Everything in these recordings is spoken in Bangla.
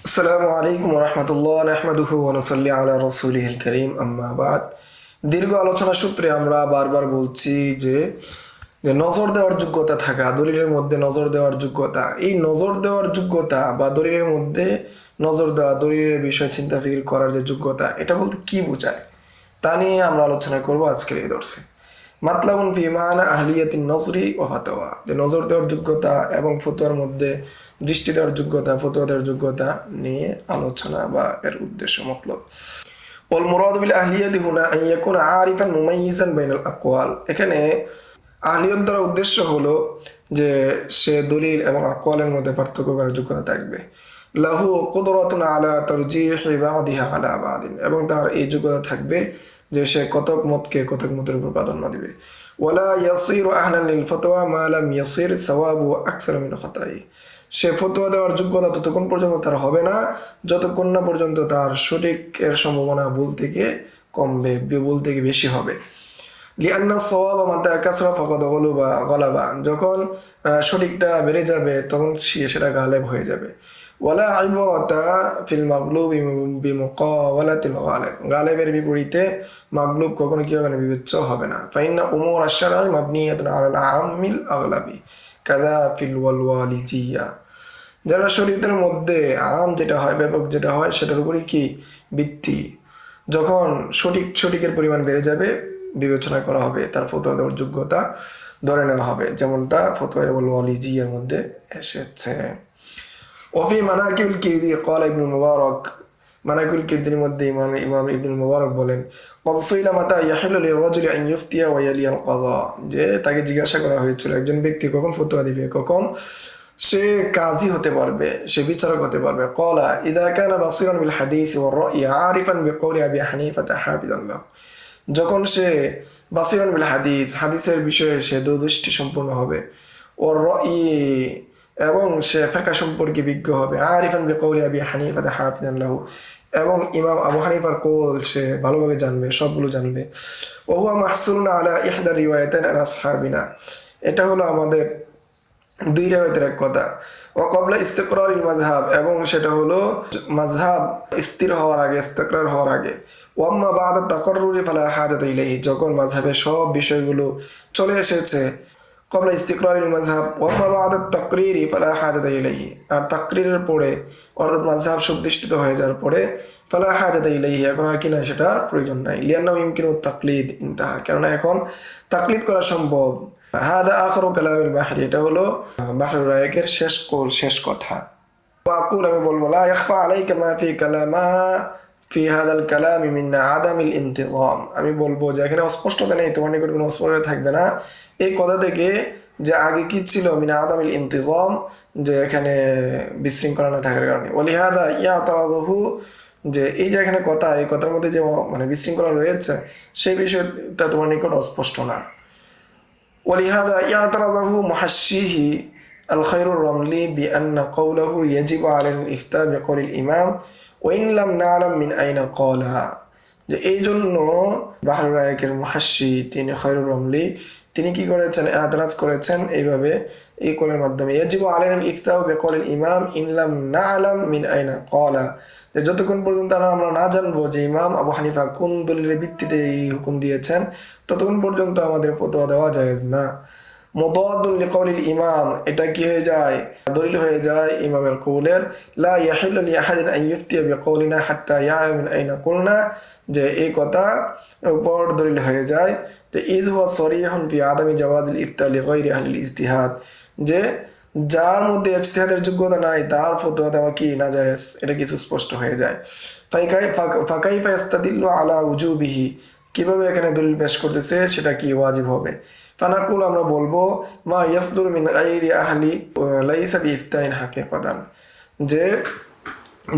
আসসালামু আলাইকুম রহমতুল্লাহ নাহমাদুহু ওয়া নুসাল্লি আলা রাসূলিহিল কারীম আম্মা বাদ। দীর্ঘ আলোচনা সূত্রে আমরা বারবার বলছি যে নজর দেওয়ার যোগ্যতা থাকা, দলিলের মধ্যে নজর দেওয়ার যোগ্যতা, এই নজর দেওয়ার যোগ্যতা বা দলিলের মধ্যে নজর দেওয়া, দলিলের বিষয় চিন্তা ফিকির করার যে যোগ্যতা, এটা বলতে কি বোঝায় তা নিয়ে আমরা আলোচনা করব আজকের এই দর্শে। মাতলাবুন ফি মানা আহলিয়াতিন নজরি ওয়া ফাতওয়া, যে নজর দেওয়ার যোগ্যতা এবং ফতোয়ার মধ্যে দৃষ্টি দেওয়ার যোগ্যতা, ফতোয়া দেওয়ার যোগ্যতা নিয়ে আলোচনা বা এর উদ্দেশ্য মতলব। ওয়াল মুরাদু বিল আহলিয়াতি হুনা আন ইয়াকুনা আরিফান মুমাইয়িজান বাইনাল আকওয়াল, এখানে আহলিয়ত দ্বারা উদ্দেশ্য হলো যে সে দলিল এবং আকওয়ালের মধ্যে পার্থক্য করার যোগ্যতা থাকবে। লাহু কুদরাতুন আলা তারজিহি বাদিহা আলা বাদিন, এবং তার এই যোগ্যতা থাকবে যে সে কতক মতকে কতক মতের উপর প্রাধান্য দিবে। ওয়ালা ইয়াসিরু আহলান লিল ফাতওয়া মা লাম ইয়াসির সাওয়াবু আকসার মিন খাতাই, সে ফতোয়া দেওয়ার যোগ্যতা ততক্ষণ পর্যন্ত তার হবে না যতক্ষণ না পর্যন্ত তার সঠিক এর সম্ভাবনা ভুল থেকে কমবে, ভুল থেকে বেশি হবে। লিআন্না সাওয়াবা মাতা কাসরা ফাকাদ গালাবা, যখন সঠিকটা বেড়ে যাবে তখন সেটা গালেব হয়ে যাবে। ওয়ালা ইবরাতা ফিল মাগলুবি বিমুকাওয়ালাতিল গালিব, গালেবের বিপরীতে মাগলুব কখনো কি হবে না, বিবেচ্য হবে না। ফাইন্না উমুর আশ-শারঈ মাবনিয়াতুন আলাল আমিল আগলাবি কাযা ফিল ওয়ালিজিয়া, যারা শরীয়তের মধ্যে আম যেটা হয়, ব্যাপক যেটা হয়, সেটার উপরই কি ভিত্তি। যখন সঠিকের পরিমাণ বেড়ে যাবে বিবেচনা করা হবে, তার ফতোয়া দেওয়ার যোগ্যতা ধরে নেওয়া হবে, যেমনটা ফতোয়া ওয়ালিজিয়ার মধ্যে এসেছে। ওফি মানাকিবুল কিরদি ক্বালা ইবনুল মুবারক, মানাকিবুল কিরদির মধ্যে ইমাম ইবনুল মুবারক বলেন, ক্বাদ সুইলা মাতা ইয়াহিলু লির-রাজুলি আন ইফতিয়া ওয়া ইয়ালিয়াল কাযা, যে তাকে জিজ্ঞাসা করা হয়েছিল একজন ব্যক্তি কখন ফতোয়া দিবে, কখন সে কাজী হতে পারবে, সে বিচারক হতে পারবে। ক্বালা ইযা কানা বাসিরান বিল হাদিস ওয়ার রা'ই আরিফান বিকওলি আবি হানিফা হাফিজান লাহু, যখন সে বাসিরান বিল হাদিস, হাদিসের বিষয়ে সে দূরদৃষ্টি সম্পন্ন হবে, ওর রা'ই, এবং সে ফিকহ সম্পর্কে বিজ্ঞ হবে, আরিফান বিকওলি আবি হানিফা হাফিজান লাহু, এবং ইমাম আবু হানিফার কওল সে ভালোভাবে জানবে, সবগুলো জানবে। ওয়া হুয়া মাহসুরুন আলা ইহদা রিওয়ায়াতাইন আন আসহাবিনা, এটা হলো আমাদের দুই রিওয়ায়াতের এক কথা। ওয়া ক্বাবলা ইস্তিকরারিল মাযহাব, এবং সেটা হলো মাযহাব স্থির হওয়ার আগে, ইস্তিকরার হওয়ার আগে। ওয়া আম্মা বা'দা তাকাররুরি ফালা হাজাতা ইলাইহি, যখন মাযহাবের সব বিষয়গুলো চলে এসেছে, ক্বাবলা ইস্তিকরারিল মাযহাব ওয়া আম্মা বা'দা তাকরিরি ফালা হাজাতা ইলাইহি, আর তাকরিরের পরে অর্থাৎ মাযহাব সুপ্রতিষ্ঠিত হয়ে যাওয়ার পরে ফালা হাজাতা ইলাইহি, এখন আর কি না, সেটার প্রয়োজন নাই। লিআন্নাহু ইমকিনু তাকলিদ ইনতাহা, কেননা এখন তাকলিদ করা সম্ভব। হাদা আখিরু কালামিল বাহরি, এটা হলো বাহরুর রায়কের শেষ কল, শেষ কথা। ওয়াকুল, আমি বলবো, লা ইয়াখফা আলাইকা মা ফি কালামা ফি হাদাল কালামি মিন আদামিল ইনতিজাম, আমি বলবো যে এখানে অস্পষ্টতা নেই, তোমার নিকট কোনো অস্পষ্টতা থাকবে না এই কথা থেকে যে আগে কি ছিল, মিন আদামিল ইনতিজাম, যে এখানে বিশৃঙ্খলা না থাকার কারণে। ওয়ালিহাদা ইয়াতারাযহু, যে এই যে এখানে কথা, এই কথার মধ্যে যে মানে বিশৃঙ্খলা রয়েছে সেই বিষয়টা তোমার নিকট অস্পষ্ট না। ولهذا يعترضه محشيه الخير الرملي بأن قوله يجب على الإفتاء بقول الإمام وإن لم نعلم من أين قالها, যে এই জন্য বাহরুর রায়কের মুহাশশি তিনি খৈরুর রমলি তিনি কি করেছেন, এতরাজ করেছেন এইভাবে, এই কোলের মাধ্যমে, ইয়াজিবু আলাইনা ইফতাউ বিকওলিল ইমাম ইন লাম না'লাম মিন আইনা ক্বালা, যে যতক্ষণ পর্যন্ত আমরা না জানবো যে ইমাম আবু হানিফা কোন দলিলের ভিত্তিতে এই হুকুম দিয়েছেন ততক্ষণ পর্যন্ত আমাদের ফতোয়া দেওয়া জায়েজ না। মুদাদ্দুন লিকাউলিল ইমাম, এটা কি হয়ে যায়, দলিল হয়ে যায় ইমামের কওলের। লা ইয়াহিল্লু লিআহাদিন আন ইফতিয়া বিকওলিনা হাত্তা ইয়া'লাম মিন আইনা কুলনা, যে এই কথা উপর দলিল হয়ে যায় যে ইজ হুয়া সরিহুন ফি আদামি জাওয়াজিল ইফতা লিগাইরি আহলিল ইজতিহাদ, যে যার মধ্যে ইজতিহাদের যোগ্যতা নাই তার ফতোয়া দেওয়া কি নাজায়েজ, এটা কিছু স্পষ্ট হয়ে যায়। ফাকাইফা ইস্তাদিল্লু আলা উজুবিহি, কিভাবে এখানে দলিল পেশ করতেছে সেটা কি ওয়াজিব হবে। ফানাকুল, আমরা বলবো, মা ইয়াসদুর মিন গায়রি আহলি লাইসা বিইফতাইন হাকিকাতান,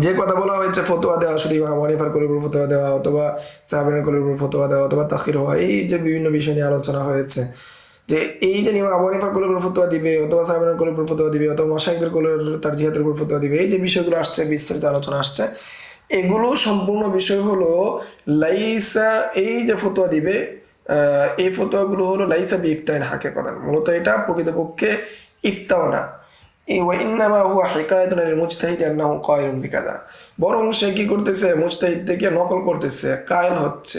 যে কথা বলা হয়েছে ফতোয়া দেওয়া, শুধু ইমাম আবু হানিফার কোলের উপর ফতোয়া দেওয়া, অথবা সাহাবীদের কোলের উপর ফতোয়া দেওয়া, অথবা তাখির হওয়া, এই যে বিভিন্ন বিষয় নিয়ে আলোচনা হয়েছে, যে এই যে ইমাম আবু হানিফার কোলের উপর ফতোয়া দিবে, অথবা সাহাবীদের কোলের উপর ফতোয়া দিবে, অথবা মাশায়েখদের কোলের তারজিহাতের উপর ফতোয়া দিবে, এই যে বিষয়গুলো আসছে, বিস্তারিত আলোচনা আসছে, এগুলো সম্পূর্ণ বিষয় হলো লাইসা, এই যে ফতোয়া দিবে এই ফতোয়াগুলো হলো লাইসা বিইফতাইন হাকিকাতান, মূলত এটা প্রকৃতপক্ষে ইফতাও না, ওয়াইন্নামা হুয়া হিকায়াতুন লিল মুজতাহিদ আন্নাহু কায়িলুন বিকাযা, বরং সে কি করতেছে মুজতাহিদ থেকে নকল করতেছে, কায়েল হচ্ছে,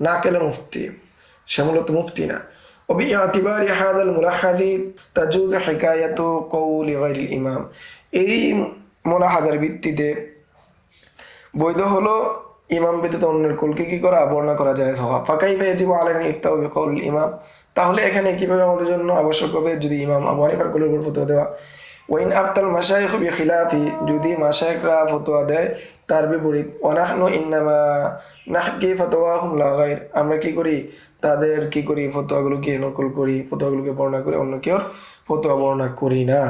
নাকেল মুফতি, সে মূলত মুফতি না। وباعتبار هذا الملاحظ تجوز حكاية قول غير الإمام, এই মুলাহাজার ভিত্তিতে বৈধ হলো ইমাম ব্যতীত অন্যের কুলকে কি করা, বর্ণনা করা যায় হওয়া। ফাকাইফা ইয়াজিবু আলাইনা ইফতাউ বিকাউল ইমাম, তাহলে এখানে কিভাবে আমাদের জন্য আবশ্যক হবে যদি ইমাম আবু হানিফার কওলের উপর ফতোয়া দেওয়া। ওয়াইন আফতাল মাশায়েখ বিখিলাফি, যদি মাশায়েখরা ফতোয়া দেয় তার বিপরীত। ওয়া নাহনু ইন্নামা নাহকি ফাতওয়াহুম লা গায়র, আমরা কি করি তাদের কি করি ফতোয়াগুলোকে নকল করি, ফতোয়াগুলোকে বর্ণনা করে অন্য কেউ ফতোয়া বর্ণনা করি না।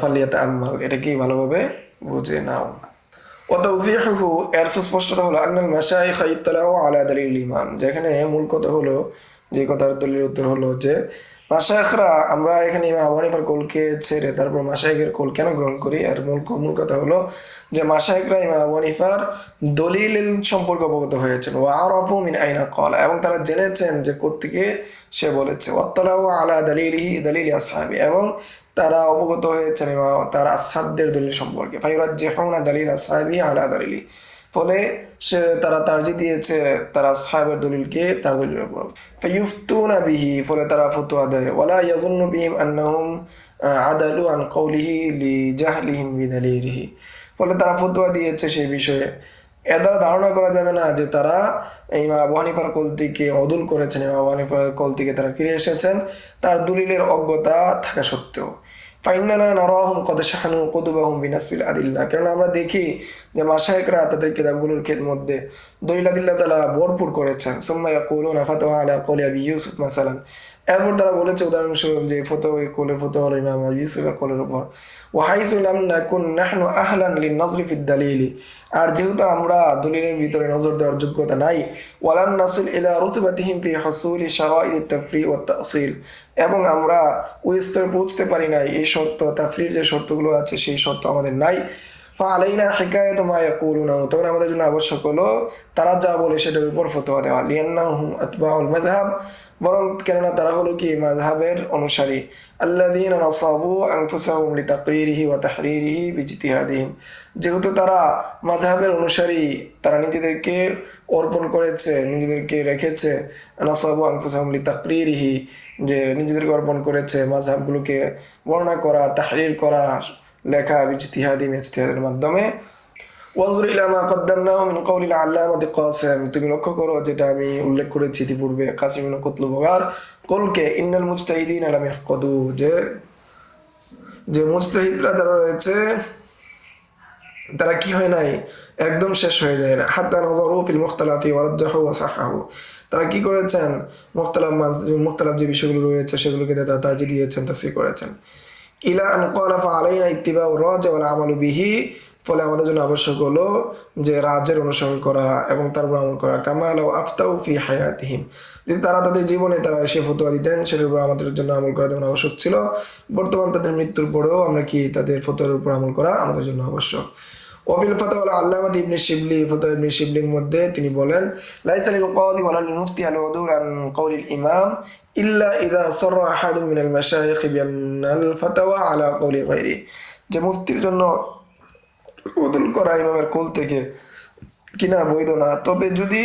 ফালিয়াতাআম্মাল, এটা কি ভালোভাবে বুঝে নাও। ওয়াতাওজিহুহু, এর সুস্পষ্টতা হলো আন্নাল মাশায়েখ ইত্তালাউ আলা দালিল ইমাম, যেখানে মূল কথা হলো, যে কথার দলিলের উত্তর হলো যে মাশায়েখরা, আমরা এখানে ইমাম আবু হানিফার কওলকে ছেড়ে তারপর মাশায়েখের কওল কেন গ্রহণ করি, এর মূল কথা হলো যে মাশায়েখরা ইমাম আবু হানিফার দলিল সম্পর্কে অবগত হয়েছেন, ওয়া আরাফু মিন আইনা ক্বালা, এবং তারা জেনেছেন যে কোত্থেকে সে বলেছে, ওয়াত্তালাউ আলা দালিলিহি দালিলি আসহাবি, এবং তারা অবগত হয়েছেন তার আসহাবদের দলিল সম্পর্কে। ফায়ুরাজ্জিহুনা দালিল আসহাবি আলা দালিলি, ফলে সে তারা তারজি দিয়েছে তারা আসহাবের দলিলকে তার দলিলের উপর। ফায়ুফতুনা বিহি, ফলে তারা ফতোয়া দেয়। ওয়ালা ইয়াজুন্নু বিহিম আন্নাহুম আদালু আন কওলিহি লিজাহলিহিম বিদালিলিহি, ফলে তারা ফতোয়া দিয়েছে সেই বিষয়ে, এর দ্বারা ধারণা করা যাবে না যে তারা ইমাম আবু হানিফার কওল থেকে অদল করেছেন, ইমাম আবু হানিফার কওল থেকে তারা ফিরে এসেছেন তার দলিলের অজ্ঞতা থাকা সত্ত্বেও। ফাইন্নানা নারাহুম কদ শাহানু কুতুবাহুম বিনাসবিল আদিল্লা, কারণ আমরা দেখি যে মাশায়েখরা তাদের কিতাবগুলোর মধ্যে দলিল আদিল্লা তারা ভরপুর করেছেন। সুম্মা ইয়াকুলুনা ফাতওয়া আলা কওলি আবি ইউসুফ মাসালান, এরপর তারা বলেছে উদাহরণস্বরূপ যে ফতোয়া হলো ইমাম আবু ইউসুফের কওলের উপর। ওয়া হাইসু লাম নাকুন নাহনু আহলান লিন নজরি ফিদ দালিলি, আর যেহেতু আমরা দলিলের ভিতরে নজর দেওয়ার যোগ্যতা নাই, ওয়ালাম নাসিল ইলা রুতবাতিহিম ফি হুসুলি শারাইত তাফরি ওয়া তাসিল, এবং আমরা ওই স্তরে পৌঁছতে পারি নাই, এই শর্ত তাফরির যে শর্তগুলো আছে সেই শর্ত আমাদের নাই। ফাআলাইনা হিকায়াতু মা ইয়াকুলুনা, তখন আমাদের জন্য আবশ্যক হলো তারা যা বলে সেটার উপর ফতোয়া দেওয়া। লিআন্নাহুম আতবাউল মাযহাব, বরং কেননা তারা হলো কি মাযহাবের অনুসারী। আল্লাযীনা নাসাবু আনফুসাহুম লিতাকরিরিহি ওয়া তাহরিরিহি বিইজতিহাদিহিম, যেহেতু তারা মাযহাবের অনুসারী, তারা নিজেদেরকে অর্পণ করেছে, নিজেদেরকে রেখেছে, নাসাবু আনফুসাহুম লিতাকরিরিহি, যে নিজেদেরকে অর্পণ করেছে মাযহাবগুলোকে বর্ণনা করা, তাহরির করা, লেখা, ইজতিহাদের মাধ্যমে। ওয়ানজুর ইলা মা কদ্দামনাহু মিন কওলিল আল্লামাতি কাসিম, তুমি লক্ষ্য করো যেটা আমি উল্লেখ করেছি ইতিপূর্বে কাসিম ইবনে কুতলুবগার কওলকে, ইন্নাল মুজতাহিদিনা লাম ইয়াফকাদু, যে মুজতাহিদরা যারা রয়েছে তারা কি হয় নাই, একদম শেষ হয়ে যায় না। হাত্তা নাযারু ফিল মুখতালাফি ওয়া রাজ্জাহু ওয়া সাহাহু, তারা কি করেছেন মুখতালাফ যে বিষয়গুলো রয়েছে সেগুলোকে তারা তারজিহ দিয়েছেন, তাসহিহ করেছেন। ইলা আন ক্বালা ফাআলাইনা ইত্তিবাউ রাজি ওয়াল আমালু বিহি, ফলে আমাদের জন্য আবশ্যক হলো যে রাজের অনুসরণ করা এবং তার উপর আমল করা। কামা লাউ আফতাউ ফি হায়াতিহিম, যদি তারা তাদের জীবনে তারা এসে ফতোয়া দিতেন সেটার উপর আমাদের জন্য আমল করা যেমন আবশ্যক ছিল, বর্তমান তাদের মৃত্যুর পরেও আমরা কি তাদের ফতোয়ার উপর আমল করা আমাদের জন্য আবশ্যক। ওয়াফিল ফাতওয়া আল্লামাতি ইবনে শিবলি, ফতোয়া ইবনে শিবলির মধ্যে তিনি বলেন, লাইসা লিল কাযী ওয়ালা লিল মুফতি আল উদুর আন কওলিল ইমাম ইল্লা ইযা সাররা আহাদুম মিনাল মাশায়েখ বিআন্নাল ফাতওয়া আলা কওলি গায়রি, যে মুফতির জন্য উদুল করা ইমামের কোল থেকে কিনা বৈধ না, তবে যদি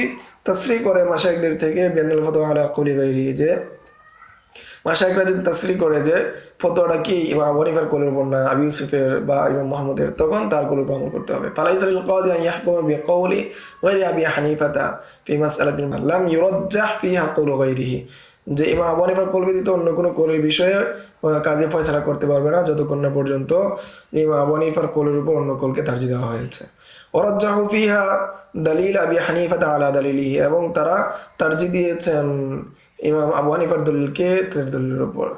তাসরিহ করে মাশায়েখদের থেকে বিআন্নাল ফাতওয়া আলা কওলি গায়রি, যে মাশায়েখরা যদি তাসরিহ করে যে ফতোয়াটা কি ইমাম আবু হানিফার কওলের উপর না আবু ইউসুফের বা ইমাম মুহাম্মদের, তখন তার কওলের উপর আমল করতে হবে। ফালাইসা লিল কাযী আন ইয়াহকুমা বিকওলি গায়রি আবি হানিফাতা ফি মাসআলাতিন লাম ইউরাজ্জাহ ফিহা কওলু গায়রিহি, যে ইমাম আবু হানিফার কওল ব্যতীত অন্য কোনো কওলের বিষয়ে কাজী ফয়সালা করতে পারবে না যতক্ষণ না পর্যন্ত ইমাম আবু হানিফার কওলের উপর অন্য কওলকে তারজিহ দেওয়া হয়েছে। ওয়ারাজ্জাহু ফিহা দালিল আবি হানিফাতা আলা দালিলিহি, এবং তারা তারজিহ দিয়েছেন ইমাম আবু হানিফার দলিলকে তার দলিলের উপর।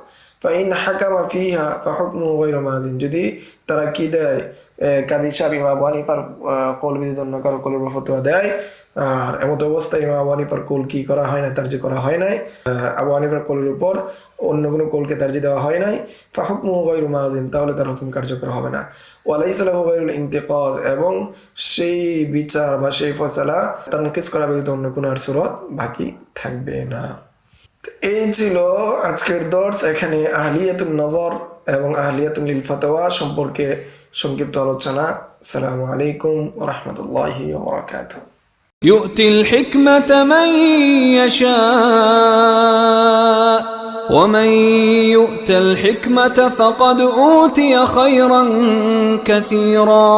ফাইন হাকামা ফিহা ফাহুকমুহু গায়রু মাযিন, যদি তারা কি দেয় কাজী সাহেব ইমাম আবু হানিফার কওল ব্যতীত অন্য কারো কওলের উপর ফতোয়া দেয়, আর এমত অবস্থায় ইমাম আবু হানিফার কওল কি করা হয় না, তারজিহ করা হয় নাই, আবু হানিফার কওলের উপর অন্য কোনো কওলকে তারজিহ দেওয়া হয় নাই, ফাহুকমুহু গায়রু মাযিন, তাহলে তার হুকুম কার্যকর হবে না। ওয়া লাইসা লাহু গায়রুল ইন্তিকাজ, এবং সেই বিচার বা সেই ফয়সালা তানকিস করা ব্যতীত অন্য কোনো আর সুরত বাকি থাকবে না। এই ছিল আজকের দর্স। এখানে আহলিয়াতুন নজর এবং আহলিয়াতুল লিল ফাতাওয়া সম্পর্কে সংক্ষিপ্ত আলোচনা। আসসালামু আলাইকুম ওয়া রাহমাতুল্লাহি ওয়া বারাকাতুহু। يؤتي الحكمة من يشاء ومن يؤت الحكمة فقد أوتي خيرا كثيرا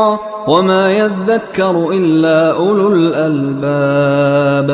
وما يذكر إلا أولو الألباب.